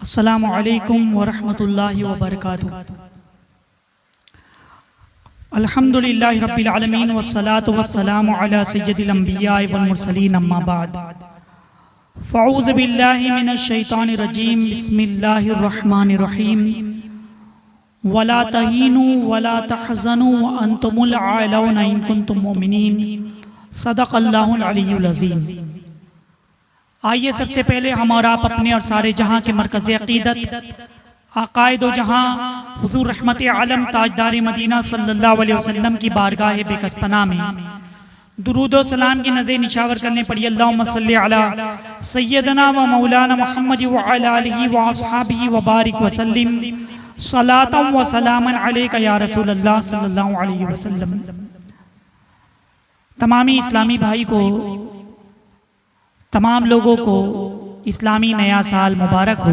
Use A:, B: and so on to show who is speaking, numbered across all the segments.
A: अस्सलामु अलैकुम वरहमतुल्लाहि वबरकातुहू। अल्हम्दुलिल्लाहि रब्बिल आलमीन वस्सलातु वस्सलामु अला सय्यदिल अंबिया वल मुरसलीन अम्मा बाद। फ़अऊज़ु बिल्लाहि मिनश शैतानिर रजीम। बिस्मिल्लाहिर रहमानिर रहीम। वला तहीनु वला तहज़नु व अंतुमुल आलौना इन कुंतुम मुमिनीन। सदक़ल्लाहुल अलीयुल अज़ीम। आइए सबसे पहले हम और आप अपने और सारे जहां के मरकज़ अक़ीदत आक़ाए दो जहां हुज़ूर रहमत आलम ताजदार मदीना सल्लल्लाहु अलैहि वसल्लम की बारगाह बेकसपना में दुरूद व सलाम की नज़र निशावर करने पड़ी। अल्लाहुम्मा सल्लि अला सय्यदना व मौलाना मुहम्मद व अला आलिहि व अस्हाबिहि व बारिक व सल्लिम सलातम व सलामन अलैका या रसूल अल्लाह सल्लल्लाहु अलैहि वसल्लम। तमामी इस्लामी भाई को, तमाम लोगों को इस्लामी नया साल मुबारक हो।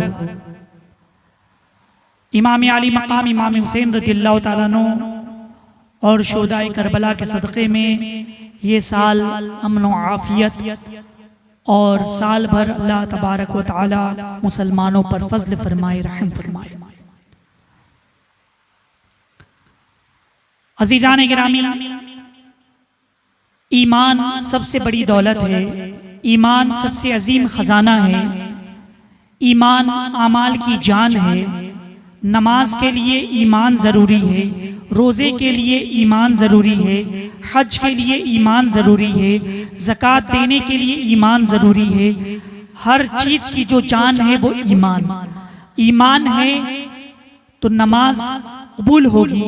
A: इमाम आली मकाम इमाम हुसैन रज़ियल्लाहु ताला अन्हु और शोहदाए करबला के सदक़े में ये साल अमन व आफ़ियत और साल भर अल्लाह तबारक व तआला मुसलमानों पर फज़ल फरमाए, रहम फरमाए। अज़ीज़ान गिरामी, ईमान सबसे बड़ी दौलत है, ईमान सबसे अजीम खजाना है। ईमान आमाल की जान है। नमाज के लिए ईमान ज़रूरी है, रोज़े के लिए ईमान ज़रूरी है, हज के लिए ईमान ज़रूरी है, ज़कात देने के लिए ईमान ज़रूरी है। हर चीज़ की जो जान है वो ईमान। ईमान है तो नमाज कबूल होगी,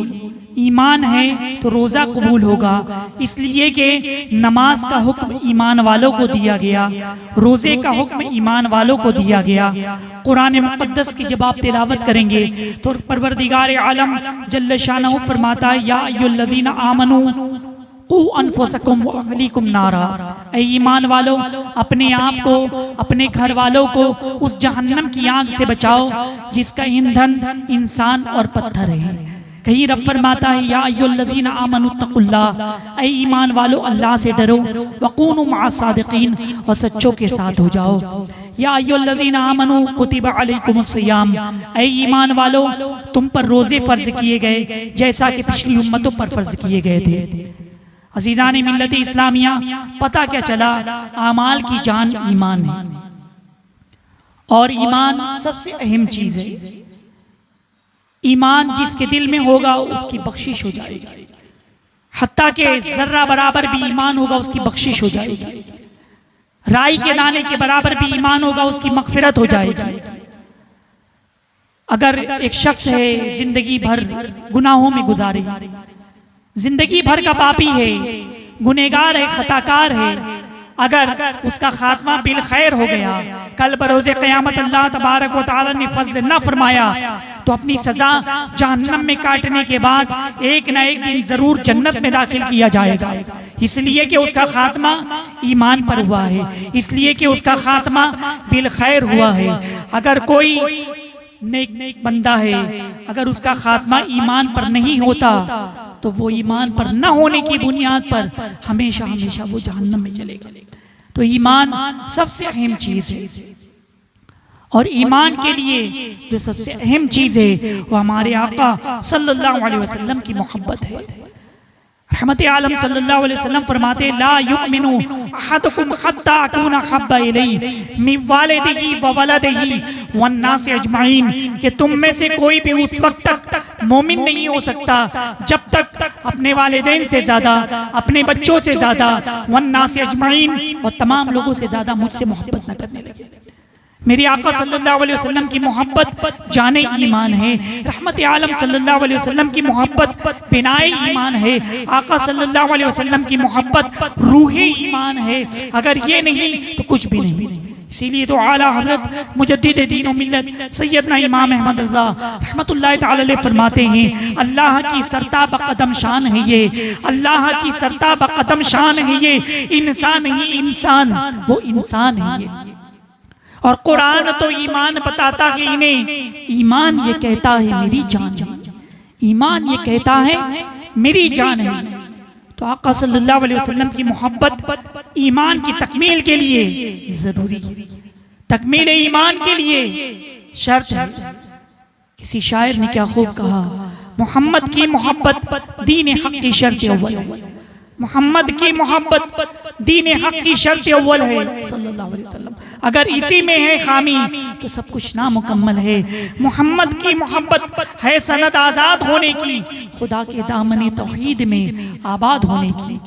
A: ईमान है तो रोज़ा कबूल होगा। इसलिए कि नमाज का हुक्म ईमान वालों को दिया गया, रोज़े का हुक्म ईमान वालों को दिया गया। कुरान मुक़द्दस की जब आप तिलावत करेंगे तो परवरदिगार आलम जल्ल शानहू फरमाता है, या अय्युहल्लज़ीना आमनू क़ू अनफुसकुम व अहलीकुम नारा। ऐ ईमान वालों, अपने आप को, अपने घर वालों को उस जहन्नम की आग से बचाओ जिसका ईंधन इंसान और पत्थर है। कहीं रब फरमाता है, या अय्युहल्लज़ीना आमनू तक़ुल्लाह। ऐ ईमान वालों, अल्लाह से डरो। वकूनू मअस सादिक़ीन, और सच्चों के साथ हो जाओ। या अय्युहल्लज़ीना आमनू कुतिबा अलैकुमुस सियाम। ऐ ईमान वालों, तुम पर रोज़े फ़र्ज़ किए गए जैसा कि पिछली उम्मतों पर फ़र्ज़ किए गए थे। अज़ीज़ान मिल्लत इस्लामिया, पता क्या चला? आमाल की जान ईमान है और ईमान सबसे अहम चीज़ है। ईमान जिसके दिल में होगा उसकी बख्शिश हो जाएगी। हत्ता के जर्रा बराबर भी ईमान होगा उसकी बख्शिश हो जाएगी। राई के दाने के बराबर भी ईमान होगा उसकी मग़फ़िरत हो जाएगी। अगर एक शख्स है जिंदगी भर गुनाहों में गुजारे, जिंदगी भर का पापी है, गुनहगार है, खताकार है, अगर उसका खात्मा बिल खैर हो गया, कल बरोज़े क़यामत अल्लाह तबारक व तआला ने फज़ल न फरमाया तो अपनी सज़ा जहन्नम में काटने के बाद एक न एक दिन ज़रूर जन्नत में दाखिल किया जाएगा। इसलिए कि उसका खात्मा ईमान पर हुआ है, इसलिए कि उसका खात्मा बिल खैर हुआ है। अगर कोई नेक बंदा है, अगर उसका खात्मा ईमान पर नहीं होता तो वो ईमान पर न होने की बुनियाद पर हमेशा हमेशा वो जहन्नम में चलेगा। तो ईमान सबसे अहम चीज़ है और ईमान के लिए जो सबसे अहम चीज़ है वो हमारे आका सल्लल्लाहु अलैहि वसल्लम की मोहब्बत है। रहमत आलम सल्लल्लाहु अलैहि वसल्लम फरमाते, ला युमिनु अहदुकुम हत्ता अकूना हब्बा इलैहि मिन वालिदिही व वलदिही वन नास अजमाइन, कि तुम में से कोई भी उस वक्त तक मोमिन नहीं हो सकता जब तक अपने वालिदैन से ज़्यादा, अपने बच्चों से ज़्यादा, वन नास अजमाइन, और तमाम लोगों से ज़्यादा मुझसे मोहब्बत न करने लगे। मेरे आका सल्लल्लाहु अलैहि वसल्लम की मोहब्बत जाने ईमान है। रहमत आलम सल्लल्लाहु अलैहि वसल्लम की मोहब्बत बिनाए ईमान है। आका सल्लल्लाहु अलैहि वसल्लम की मोहब्बत रूहे ईमान है। अगर ये नहीं तो कुछ भी नहीं। इसीलिए तो आला हज़रत मुजद्दिद दीन व मिल्लत सैयदना इमाम अहमद रज़ा रहमतुल्लाहि तआला अलैह फरमाते हैं, अल्लाह की सरताब कदम शान है ये, अल्लाह की सरताब कदम शान है ये, इंसान ही इंसान, वो इंसान है ये। और कुरान तो ईमान बताता है इन्हें, ईमान ये कहता है मेरी जान है, ईमान ये कहता है मेरी जान है। तो आका सल्लल्लाहु अलैहि वसल्लम की मोहब्बत ईमान की तकमील के लिए जरूरी है। तकमील ईमान के लिए शर्त है। किसी शायर ने क्या खूब कहा, मोहम्मद की मोहब्बत दीन हक की शर्त अव्वल है। मोहम्मद की मोहब्बत दीन हक की शर्त अव्वल है सल्लल्लाहु अलैहि वसल्लम। अगर इसी में है खामी तो सब कुछ नामुकम्मल है। मोहम्मद की मोहब्बत है सनद आज़ाद होने की, खुदा के दामन तौहीद में आबाद होने की।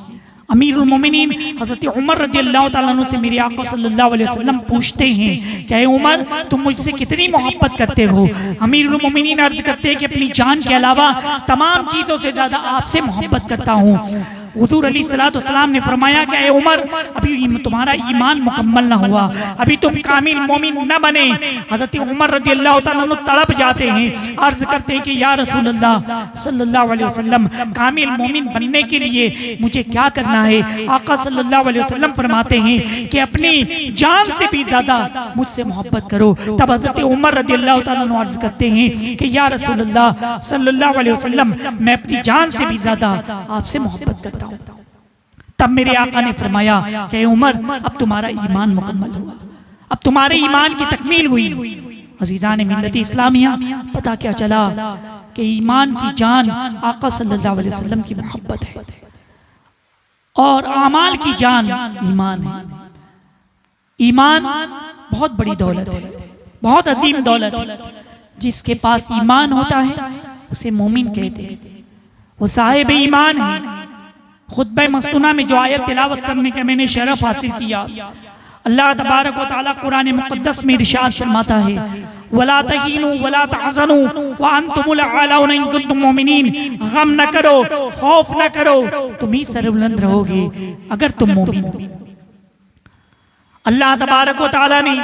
A: अमीरुल मोमिनीन हज़रत उमर रज़ियल्लाहु ताला अन्हु से मेरे आका सल्लल्लाहु अलैहि वसल्लम पूछते हैं कि ऐ उमर, तुम मुझसे कितनी मोहब्बत करते हो? अमीरुल मोमिनीन अर्ज़ करते हैं कि अपनी जान के अलावा तमाम चीज़ों से ज़्यादा आपसे मोहब्बत करता हूँ। हुज़ूर अलैहिस्सलाम ने फरमाया कि ऐ उमर, अभी तुम्हारा ईमान मुकम्मल ना हुआ, अभी तुम कामिल मोमिन न बने। हज़रत उमर रज़ियल्लाहु ताला अन्हु तड़प जाते हैं, अर्ज़ करते हैं कि या रसूलल्लाह सल्लल्लाहु अलैहि वसल्लम, कामिल मोमिन बनने के लिए मुझे क्या करना है? आका सल्लल्लाहु अलैहि वसल्लम फरमाते हैं कि अपनी जान से भी ज़्यादा मुझसे मोहब्बत करो। तब हज़रत उमर रज़ियल्लाहु ताला अन्हु अर्ज़ करते हैं कि या रसूलल्लाह सल्लल्लाहु अलैहि वसल्लम, मैं अपनी जान से भी ज़्यादा आपसे मोहब्बत करता हूँ। तब मेरे आका ने फरमाया कि उमर, अब तुम्हारा ईमान मुकम्मल हुआ, अब तुम्हारे ईमान की तकमील हुई। अज़ीज़ान मिल्लत इस्लामिया, पता क्या चला कि ईमान की जान आका सल्लल्लाहु अलैहि वसल्लम की मोहब्बत है और आमाल की जान ईमान है। ईमान बहुत बड़ी दौलत है, बहुत अजीम दौलत है। जिसके पास ईमान होता है उसे मोमिन कहते हैं, वो साहिब ईमान है। खुतबा मस्तूना में जो आयत तिलावत करने का मैंने शरफ हासिल किया, अल्लाह तबारक व तआला कुरान मुक़द्दस में इरशाद फरमाता है, वला तहीनु वला तहज़नु व अंतुमुल आलौना इन कुंतुम मोमिनीन। गम न करो, खौफ न करो, तुम ही सरबुलंद रहोगे अगर तुम मोमिन हो। अल्लाह तबारक व तआला ने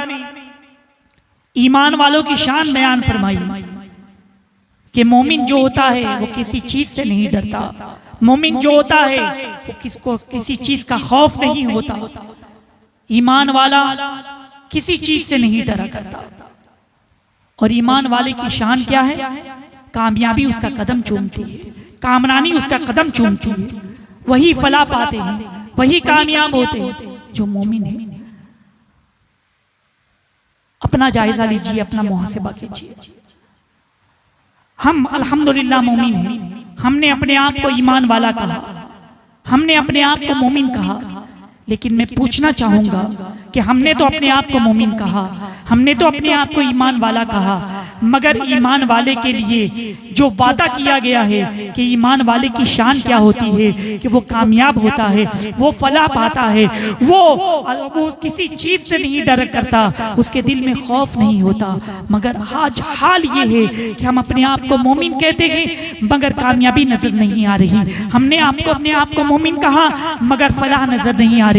A: ईमान वालों की शान बयान फरमाई कि मोमिन जो होता है वो किसी चीज से नहीं डरता। मोमिन जो होता है वो किसको किसी चीज का खौफ नहीं होता। ईमान वाला किसी चीज से नहीं डरा करता। और ईमान वाले की शान क्या है? कामयाबी उसका कदम चूमती है, कामरानी उसका कदम चूमती है। वही फला पाते हैं, वही कामयाब होते हैं जो मोमिन है। अपना जायजा लीजिए, अपना मुहासिबा कीजिए। हम अल्हम्दुलिल्लाह मोमिन हैं। हमने अपने आप को ईमान वाला कहा, हमने अपने आप को मोमिन कहा, लेकिन मैं पूछना चाहूंगा कि हमने तो अपने आप को मोमिन कहा, हमने तो अपने आप को ईमान वाला कहा, मगर ईमान वाले के लिए जो वादा किया गया है कि ईमान वाले की शान क्या होती है कि वो कामयाब होता है, वो फलाह पाता है, वो किसी चीज से नहीं डर करता, उसके दिल में खौफ नहीं होता। मगर आज हाल ये है कि हम अपने आप को मोमिन कहते हैं मगर कामयाबी नजर नहीं आ रही। हमने आपको अपने आप को मोमिन कहा मगर फलाह नजर नहीं आ रही।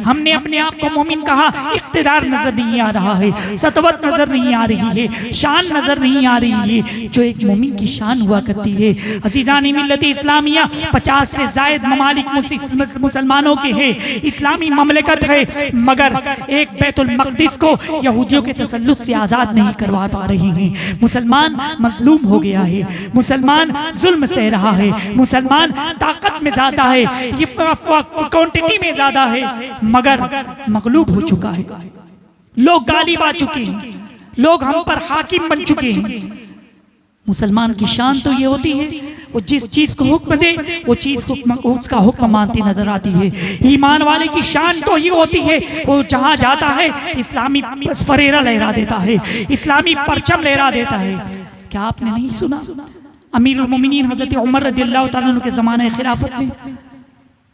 A: हमने अपने आप को मोमिन कहा, इख्तिदार नजर नहीं आ रहा है, सतवत नजर नहीं आ रही है, शान नजर नहीं आ रही है जो एक मोमिन की शान हुआ करती है। अज़ीज़ान मिल्लत इस्लामिया, 50 से ज़ायद ममालिक मुसलमानों के हैं, इस्लामी ममलकत है, मगर एक बैतुल मक़दिस को यहूदियों के तसल्लुत से आज़ाद नहीं करवा पा रहे हैं। मुसलमान मजलूम हो गया है, मुसलमान जुल्म सह रहा है, मुसलमान ताकत में ज़्यादा है, ये क्वांटिटी में ज़्यादा है, मगर मगलूब हो चुका है। लोग गालिब आ चुके हैं, लोग हम पर हाकिम बन चुके हैं। मुसलमान की शान तो ये होती है वो जिस चीज को हुक्म दे वो चीज उसका हुक्म मानती नजर आती है। ईमान वाले की शान तो ये होती है वो जहां जाता है इस्लामी फरेरा लहरा देता है, इस्लामी परचम लहरा देता है। क्या आपने नहीं सुना अमीरुल मोमिनीन हज़रत उमर रज़ियल्लाहु ताला अन्हु के ज़माने खिलाफत में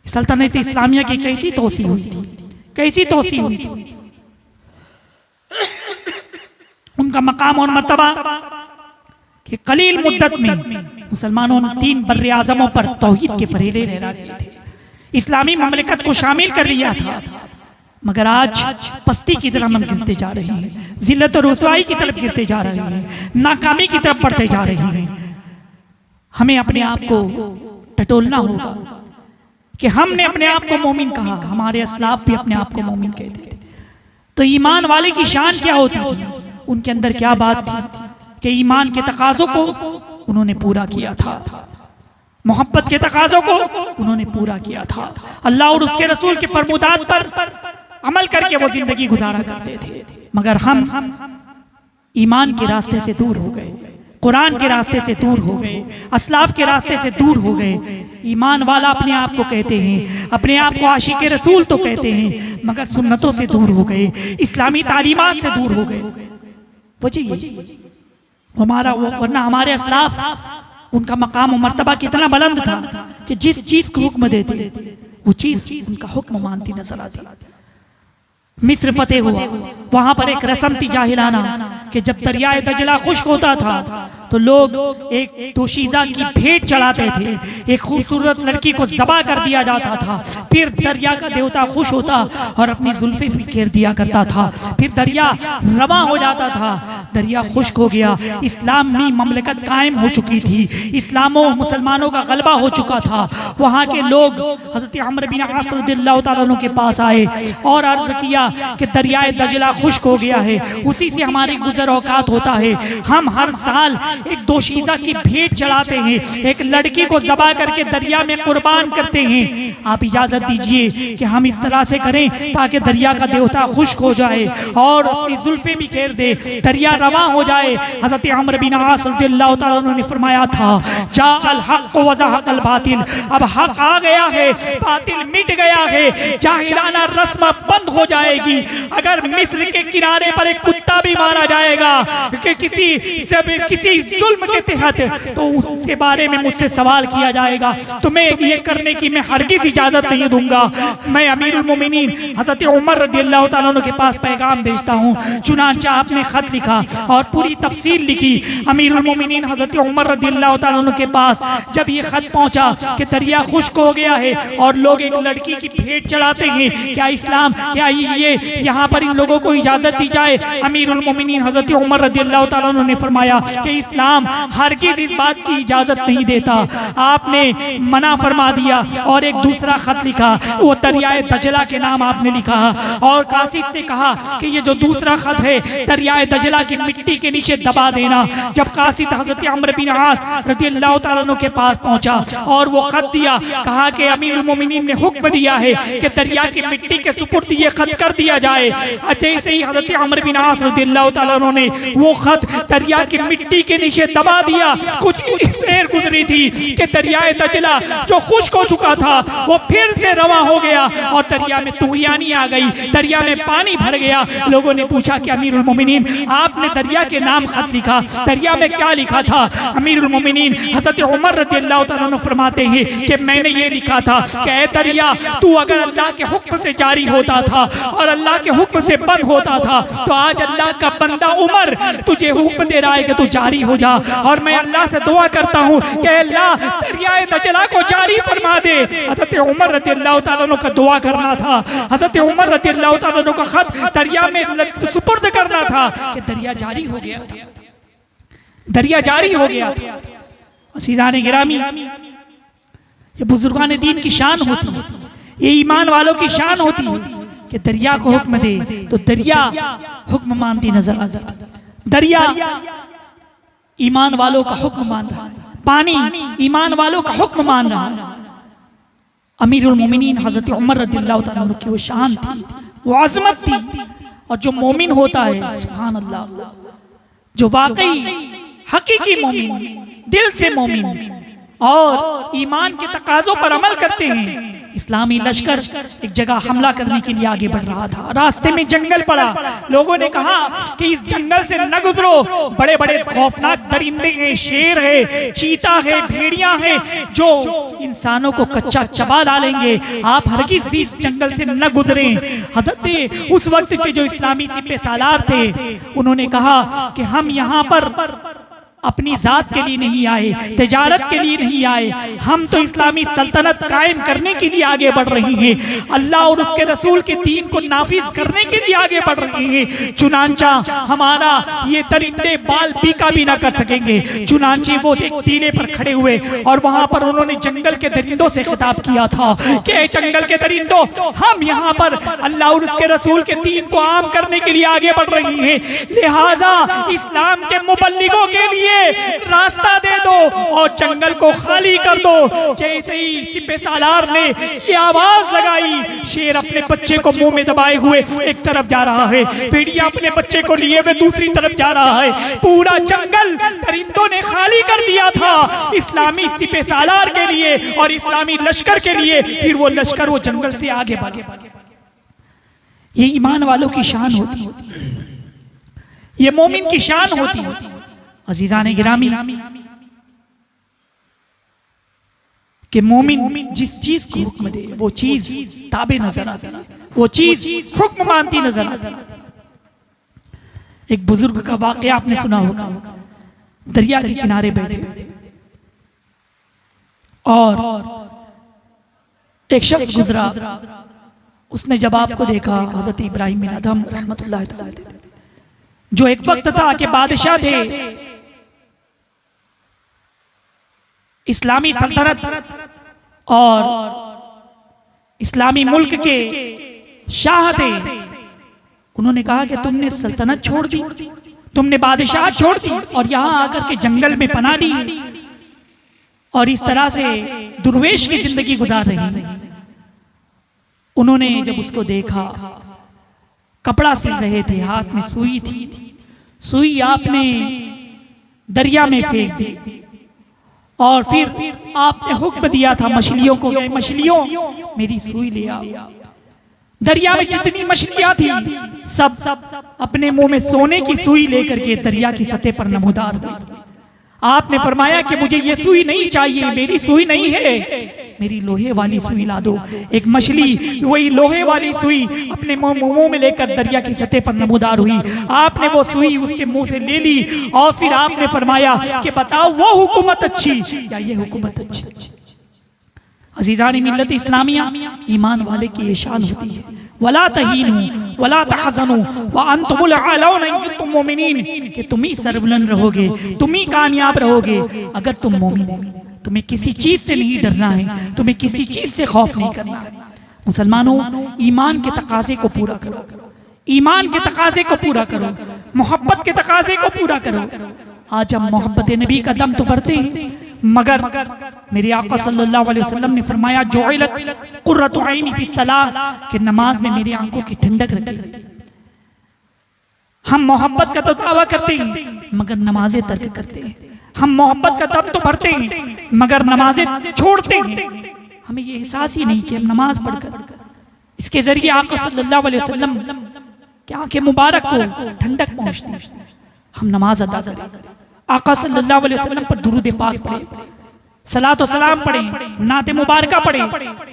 A: सल्तनत इस्लामिया की कैसी तोसी हुई थी, कैसी तोसी हुई थी। उनका मकाम और मर्तबा कि कलील मुद्दत में मुसलमानों ने 3 बर्रे आज़मों पर तौहीद के फरेरे लहरा दिए थे, इस्लामी ममलकत को शामिल कर लिया था। मगर आज पस्ती की तरफ हम गिरते जा रहे हैं, जिल्लत और रुसवाई की तरफ गिरते जा रहे हैं, नाकामी की तरफ बढ़ते जा रहे हैं। हमें अपने आप को टटोलना होगा कि हमने अपने आप को मोमिन कहा, हमारे असलाफ भी अपने आप को मोमिन कहते थे। तो ईमान वाले की शान क्या होती थी, उनके अंदर क्या बात थी कि ईमान के तकाज़ों को उन्होंने पूरा किया था, मोहब्बत के तकाज़ों को उन्होंने पूरा किया था, अल्लाह और उसके रसूल के फरमुदात पर अमल करके वो जिंदगी गुजारा करते थे। मगर हम ईमान के रास्ते से दूर हो गए, कुरान के रास्ते से दूर हो गए, असलाफ के रास्ते से दूर हो गए। ईमान वाला अपने आप को कहते हैं, अपने आप को आशिक रसूल तो कहते हैं, मगर सुन्नतों से दूर हो गए, इस्लामी तालीमात से दूर हो गए। वजह ये हमारा, वरना हमारे असलाफ उनका मकाम और मर्तबा कितना बुलंद था कि जिस चीज को हुक्म देते वो चीज उनका हुक्म मानती नजर आती। मिस्र फतेह हुआ, वहां पर एक रस्म थी जाहिलाना कि जब दरियाए दजला खुश्क होता था तो लोग एक दोशीज़ा की भेंट चढ़ाते थे, एक खूबसूरत लड़की को ज़बा कर दिया जाता था, फिर दरिया का देवता खुश होता और अपनी जुल्फे बिखेर दिया करता था, फिर दरिया रवा हो जाता था, दरिया खुश्क हो गया। इस्लामी ममलकत कायम हो चुकी थी, इस्लामो मुसलमानों का गलबा हो चुका था। वहाँ के लोग हज़रत अम्र बिन आस रज़ियल्लाहु तआला अन्हु के पास आए और अर्ज़ किया कि दरियाए दजला खुश्क हो गया है, उसी से हमारी गुज़र औकात होता है, हम हर साल एक दोशीज़ा की भेंट चढ़ाते हैं, एक लड़की को ज़बा करके दरिया में कुर्बान करते हैं। आप इजाज़त दीजिए कि हम इस तरह से करें ताकि दरिया का देवता खुश्क हो जाए और अपनी जुल्फे बिखेर दे, दरिया रवा हो जाए। हज़रत अम्र बिन आस रज़ियल्लाहु तआला अन्हु ने फरमाया था, जाअल हक़ व ज़हक़ल बातिल, अब हक़ आ गया है, बातिल मिट गया है, जाहिलाना रस्म बंद हो जाएगी। अगर मिस्र के किनारे पर एक कुत्ता भी मारा जाएगा कि किसी जुल्म के तहत, तो उसके बारे में मुझसे सवाल किया जाएगा, तुम्हें ये करने की मैं हरगिज़ इजाजत नहीं दूंगा। मैं अमीरुल मोमिनीन हज़रत उमर रज़ियल्लाहु तआला अन्हु के पास पैगाम भेजता हूँ। चुनांचा आपने खत लिखा और पूरी तफसील लिखी। अमीरुल मोमिनीन हज़रत उमर रज़ियल्लाहु तआला अन्हु के पास जब ये खत पहुँचा कि दरिया खुश्क हो गया है और लोग एक लड़की की भेंट चढ़ाते हैं, क्या इस्लाम, क्या ये यहाँ पर इन लोगों को इजाजत दी जाए? अमीरुल मोमिनीन हज़रत उमर रज़ियल्लाहु तआला अन्हु ने फरमाया कि इस्लाम हरगिज़ इस बात की इजाजत नहीं देता। आपने मना फरमा दिया और एक दूसरा खत लिखा, वो दरियाए दजला के नाम आपने लिखा और कासिद से कहा कि ये जो दूसरा खत है दरियाए दजला की मिट्टी के नीचे दबा देना। जब कासिद हज़रत अम्र बिन आस रज़ियल्लाहु तआला अन्हु के पास पहुंचा और वो खत दिया, कहा कि अमीरुल मोमिनीन ने हुक्म दिया है कि दरिया की मिट्टी के सुपुर्द ये खत कर दिया जाए। जैसे ही हज़रत अम्र बिन आस रज़ियल्लाहु तआला अन्हु ने वो खत दरिया की मिट्टी के नीचे दबा दिया, कुछ देर गुजरी थी कि दरियाए दजला जो खुश्क हो चुका था वो फिर से रवा हो गया और दरिया में तुग़यानी आ गई, दरिया में पानी भर गया। लोगों ने पूछा कि अमीरुल मोमिनीन आपने दरिया के नाम खत लिखा, दरिया में क्या लिखा था? अमीरुल मोमिनीन हज़रत उमर रज़ियल्लाहु तआला अन्हु फरमाते हैं कि मैंने ये लिखा था कि ऐ दरिया, तू अगर अल्लाह के हुक्म से जारी होता था और अल्लाह के हुक्म से बंद होता था, तो आज अल्लाह का बंदा उमर तुझे हुक्म दे रहा है कि तू जारी हो जा। और मैं अल्लाह से दुआ करता हूँ कि अल्लाह दरियाए दजला को जारी फरमा दे। हज़रत उमर रज़ियल्लाहु तआला अन्हु का दुआ करना था, हज़रत उमर रज़ियल्लाहु तआला अन्हु का खत दरिया में सुपुर्द करना था कि दरिया जारी हो गया, दरिया जारी हो गया। अज़ीज़ान गिरामी, ये बुजुर्गान दीन की शान होती है, ये ईमान वालों की शान होती है कि दरिया को हुक्म दे तो दरिया हुक्म मानती नजर आ जाती। दरिया ईमान वालों का हुक्म मान रहा है, पानी ईमान वालों का हुक्म मान रहा है। अमीरुल मोमिनीन हज़रत उमर रज़ियल्लाहु तआला अन्हु की वो शान थी, वो अज़मत थी। और जो मोमिन होता है, सुभान अल्लाह, जो वाकई हकीकी मोमिन, दिल से मोमिन और ईमान के तकाज़ों पर अमल करते हैं, इस्लामी लश्कर एक जगह हमला करने के लिए आगे बढ़ रहा था। रास्ते में जंगल पड़ा, लोगों ने कहा कि इस जंगल से न गुजरो, बड़े बड़े खौफनाक दरिंदे हैं, शेर है, चीता है, भेड़िया है, जो इंसानों को कच्चा चबा डालेंगे, आप हरगिज़ भी इस जंगल से न गुजरें। हज़रत उस वक्त के जो इस्लामी सिपह सालार थे, उन्होंने कहा कि हम यहाँ पर अपनी जात के लिए नहीं आए, तिजारत के लिए नहीं आए, हम तो इस्लामी सल्तनत कायम करने के लिए आगे बढ़ रहे हैं, अल्लाह और उसके रसूल के दीन को नाफिज करने के लिए आगे बढ़ रहे हैं। चुनांचा हमारा ये दरिंदे बाल पीका भी ना कर सकेंगे। चुनांचे वो एक टीले पर खड़े हुए और वहां पर उन्होंने जंगल के दरिंदों से खिताब किया था कि जंगल के दरिंदों, हम यहाँ पर अल्लाह और उसके रसूल के दीन को आम करने के लिए आगे बढ़ रहे हैं, लिहाजा इस्लाम के मुबल्लिगों के लिए लिए रास्ता दे दो और जंगल को खाली कर दो। जैसे ही सिपह सालार ने ये आवाज लगाई, शेर अपने बच्चे को मुंह में दबाए हुए एक तरफ जा रहा है, भेड़िया अपने बच्चे को लिए हुए दूसरी तरफ जा रहा है। पूरा जंगल परिंदों ने खाली कर दिया था इस्लामी सिपह सालार के लिए और इस्लामी लश्कर के लिए। फिर वो लश्कर वो जंगल से आगे बढ़े। ये ईमान वालों की शान होती है, ये मोमिन की शान होती है। अजीजान गिरामी, कि मोमिन जिस चीज को हुक्म दे वो चीज ताबे नजर आती है, वो चीज हुक्म मानती नजर आती है। एक बुजुर्ग का वाकया आपने सुना होगा, दरिया के किनारे बैठे और एक शख्स गुजरा। उसने जब आपको देखा, हज़रत इब्राहिम बिन अदहम रहमतुल्लाह अलैह, जो एक वक्त था कि बादशाह थे, इस्लामी सल्तनत और इस्लामी मुल्क के शाह थे। उन्होंने कहा कि तुमने सल्तनत छोड़ दी, तुमने बादशाह छोड़ दी और यहां आकर के जंगल में पनाह ली और इस तरह से दुर्वेश की जिंदगी गुजार रही है। उन्होंने जब उसको देखा, कपड़ा सिल रहे थे, हाथ में सुई थी, सुई आपने दरिया में फेंक दी और फिर आपने हुक्म दिया था मछलियों को, मछलियों मेरी सुई ले आओ। दरिया में जितनी मछलियां थी सब अपने मुंह में सोने की सुई लेकर के दरिया की सतह पर नमूदार हुई। आपने फरमाया कि मुझे ये सुई नहीं चाहिए, मेरी सुई नहीं है, मेरी लोहे वाली सुई ला दो। एक मछली वही लोहे वाली सुई अपने मुंह में लेकर दरिया की सतह पर नमूदार हुई। आपने वो सुई उसके मुंह से ले ली और फिर आपने फरमाया कि बताओ वो हुकूमत अच्छी या ये हुकूमत अच्छी। अज़ीज़ान मिल्लत इस्लामिया, ईमान वाले की ये शान होती है, वला तहीनु वला तहज़नु व अंतुमुल आलौना इन कुंतुम मोमिनीन, कि तुम ही सरबुलंद रहोगे, तुम ही कामयाब रहोगे अगर तुम मोमिन हो। तुम्हें किसी चीज से नहीं डरना है, तुम्हें किसी चीज से खौफ नहीं करना है। मुसलमानों, ईमान के तकाजे को पूरा करो, ईमान के तकाजे को पूरा करो, मोहब्बत के तकाजे को पूरा करो। आज हम मोहब्बत नबी का दम तो भरते हैं, मगर मेरे आका सल्लल्लाहु अलैहि वसल्लम ने फरमाया जुइलत कुर्रतु ऐनी फी सलाह, कि नमाज में मेरी आंखों की ठंडक रखी। हम मोहब्बत का तो दावा करते हैं मगर नमाजें तर्क करते हैं। हम मोहब्बत का दम तो भरते हैं मगर नमाजें छोड़ते हैं। हमें ये एहसास ही नहीं कि हम नमाज पढ़कर इसके जरिए आका सल्लल्लाहु अलैहि वसल्लम की आंखें मुबारक को ठंडक पहुंचती है। हम नमाज अदा करें, आका सल्लल्लाहु अलैहि वसल्लम पर दुरूद पाक पढ़े, सलात व सलाम पढ़े, नाते मुबारका पढ़े,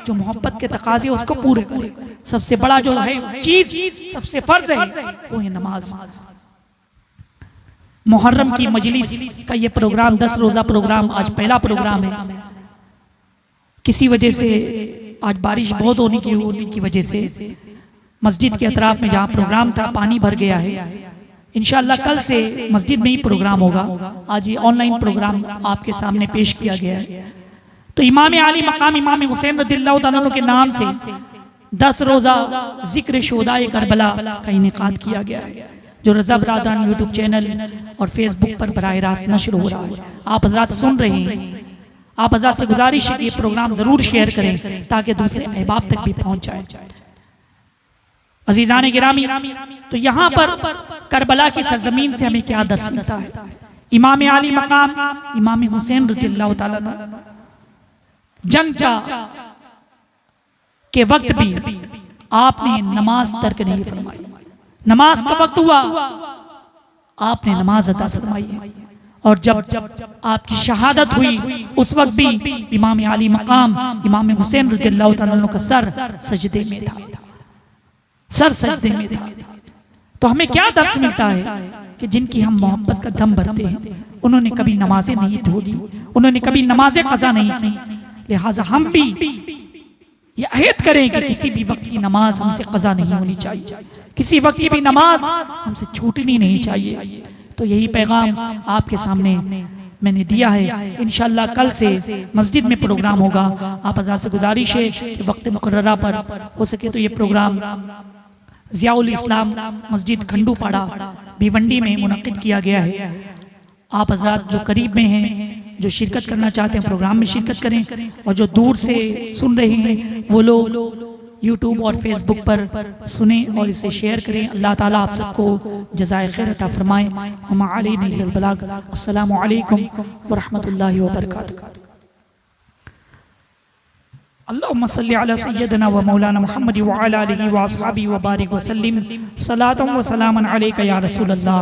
A: जो मोहब्बत के तकाजे उसको पूरे करे। सबसे बड़ा जो है चीज, सबसे फर्ज है वो है नमाज। मुहर्रम की मजलिस का ये प्रोग्राम 10 रोजा प्रोग्राम आज पहला प्रोग्राम है। किसी वजह से आज बारिश बहुत होने की वजह से मस्जिद के अतराफ में जहाँ प्रोग्राम था पानी भर गया है। इंशाअल्लाह कल से मस्जिद में ही प्रोग्राम होगा। आज ये ऑनलाइन प्रोग्राम आपके सामने पेश किया गया है। तो इमाम आली मकाम इमाम हुसैन रज़ियल्लाहु तआला अन्हु के नाम से 10 रोजा जिक्र शोदाए करबला का इनेकाद किया गया है, जो रज़ा बरादरान यूट्यूब चैनल और फेसबुक पर बराह रास्त नश्र हो रहा है। आप हज़रात सुन रहे हैं, आप हज़रात से गुजारिश है कि ये प्रोग्राम जरूर शेयर करें ताकि दूसरे अहबाब तक भी पहुंच जाए। अजीजान गिरामी, तो यहाँ पर करबला की सरजमीन से हमें क्या दर्श मिलता है? इमाम आली मकाम इमाम हुसैन रज़ियल्लाहु तआला जंग के वक्त भी आपने नमाज तर्क नहीं फरमाई। नमाज का वक्त हुआ, आपने नमाज अदा फरमाई है। और जब आपकी शहादत हुई उस वक्त भी इमाम आली मकाम इमाम हुसैन रज़ियल्लाहु तआला अन्हु का सर सजदे में था, सर सजदे में था। तो हमें क्या दर्श मिलता है कि जिनकी हम मोहब्बत का दम भरते हैं उन्होंने कभी नमाजें नहीं छोड़ी, उन्होंने कभी नमाजें कज़ा नहीं की। लिहाजा हम भी ये अहद करें कि किसी भी वक्त की नमाज हमसे कज़ा नहीं होनी चाहिए, किसी वक्त की भी नमाज हमसे छूटनी नहीं चाहिए। तो यही पैगाम आपके सामने मैंने दिया है। इंशाअल्लाह कल से मस्जिद में प्रोग्राम होगा। आप हज़रात से गुजारिश है कि वक्त मुकर्ररा पर हो सके तो ये प्रोग्राम ज़ियाउल इस्लाम मस्जिद खंडूपाड़ा भिवंडी में मुनक्किद किया गया है। आप हजरात जो करीब में हैं, जो शिरकत करना चाहते हैं प्रोग्राम में शिरकत करें, और जो दूर से सुन रहे हैं वो लोग यूट्यूब और फेसबुक पर सुने और इसे शेयर करें। अल्लाह ताला आप सबको जज़ाए खैर अता फरमाए। हम अलैना इल्लल बलाग। अस्सलामु अलैकुम व रहमतुल्लाहि व बरकातुहू। अल्लाहुम्मा सल्लि अला सय्यदिना व मौलाना मुहम्मद व अला आलिहि व अस्हाबिहि व बारिक व सल्लिम सलातन व सलामन अलैका या रसूल अल्लाह।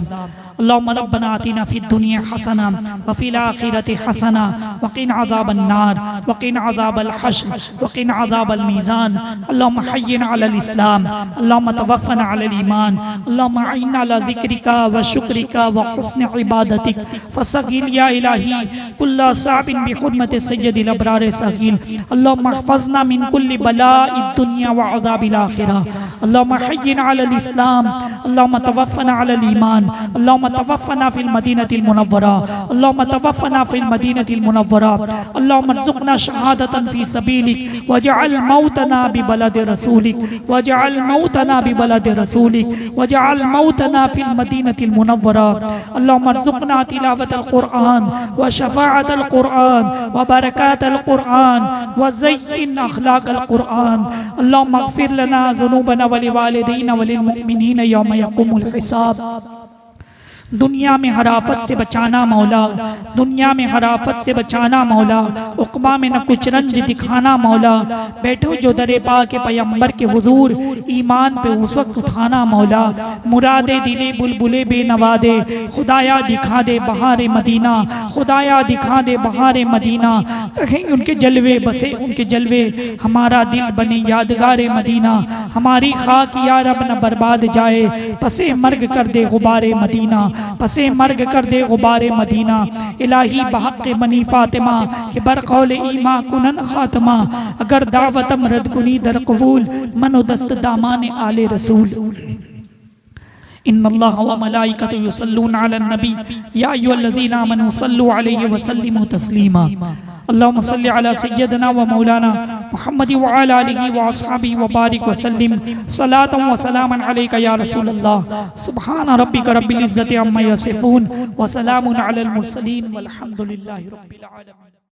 A: अल्लाहुम्मा रब्बना आतिना फिद दुनिया हसना व फिल आखिरति हसना व क़िना अज़ाबन नार व क़िना अज़ाबल हश्र व क़िना अज़ाबल मीज़ान। अल्लाहुम्मा हय्यिना अलल इस्लाम, अल्लाहुम्मा तवफ़्फ़ना अलल ईमान, अल्लाहुम्मा अइन्ना अला ज़िक्रिका व शुक्रिका व हुस्नि इबादतिक फसगिल या इलाही कुल्ला साबिन बिहुर्मति सय्यदिल अबरार सगिल। अल्लाहुम्मा हफ़ज़ना मिन कुल्लि बलाइद दुनिया व अज़ाबिल आखिरह। अल्लाहुम्मा हय्यिना अलल इस्लाम, अल्लाहुम्मा तवफ़्फ़ना अलल ईमान, अल्लाहुम्मा तवफ़्फ़ना फिल मदीनतिल मुनव्वरा, अल्लाहुम्मा तवफ़्फ़ना फिल मदीनतिल मुनव्वरा, अल्लाहुम्मा अर्ज़ुक़ना शहादतन फ़ी सबीलिक वजअल मौतना बिबलदि रसूलिक वजअल मौतना बिबलदि रसूलिक वजअल मौतना फिल मदीनतिल मुनव्वरा। अल्लाहुम्मा अर्ज़ुक़ना तिलावतल क़ुरआन व शफ़ाअतल क़ुरआन व बरकातल क़ुरआन व ज़य्यिन अख़लाक़ल क़ुरआन। अल्लाहुम्मा अग़फ़िर लना ज़ुनूबना व लिवालिदैना व लिलमुअमिनीना यौम यक़ूमुल हिसाब। दुनिया में हराफत से बचाना मौला, दुनिया में हराफत से बचाना मौला, उक़बा में न कुछ रंज दिखाना मौला। बैठो जो दरे पाक के पैगंबर के हुजूर ईमान पे उस वक्त उठाना मौला। मुरादे दिले बुलबुले बेनवादे, खुदाया दिखा दे बहारे मदीना, खुदाया दिखा दे बहारे मदीना। उनके जलवे बसे उनके जलवे, हमारा दिल बने यादगार मदीना। हमारी खाक या रब न बर्बाद जाए, पसे मर्ग कर दे गुबारे मदीना, पसे मर्ग कर दे गुबारे मदीना। इलाही बहक़ बनी फातिमा के बरक़ौल ईमा कुनन खातमा। अगर दावतम रद कुनी दर कबूल, मनो दस्त दामान आले रसूल। इन्नल्लाह व मलाइकतहु युसल्लूना अलन नबी या अय्युहल्लज़ीना आमनू सल्लु अलैहि व सल्लिमू तस्लीमा। अल्लाहुम्मा सल्लि अला सय्यदिना व मौलाना मुहम्मद व अला आलिहि व अस्हाबिहि व बारिक व सल्लिम सलातन व सलामन अलैका या रसूल अल्लाह। सुब्हान रब्बिका रब्बिल इज़्ज़ति अम्मा यसिफून व सलामुन अलल मुरसलीन वल्हम्दुलिल्लाहि रब्बिल आलमीन।